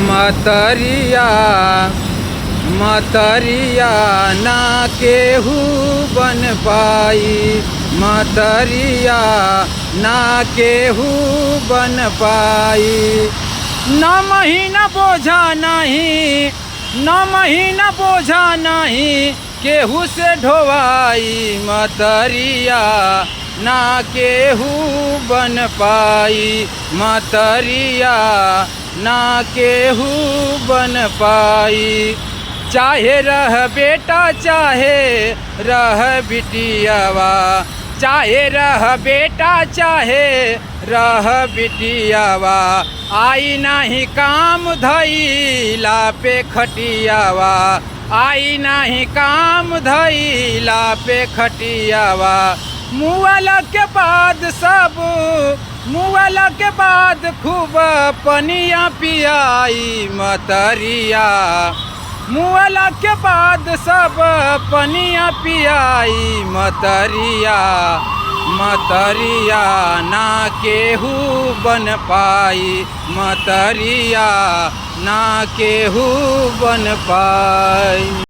मतरिया मतरिया ना केहू बन पाई, मतरिया ना केहू बन पाई। न महीना बोझा नहीं, न महीना बोझा नहीं केहू से ढोवाई, मतरिया ना केहू बन पाई, मतरिया ना केहू बन पाई। चाहे रह बेटा चाहे रह बिटियावा, चाहे रह बेटा चाहे रह बिटियावा, आई नहीं काम धइला पे खटियावा, आई नहीं काम धइला पे खटियावा। मुआला के बाद सब, मुआला के बाद खूब पनिया पियाई, मतरिया मुआला के बाद सब पनिया पियाई, मतरिया मतरिया ना केहू बन पाई, मतरिया ना केहू बन पाई।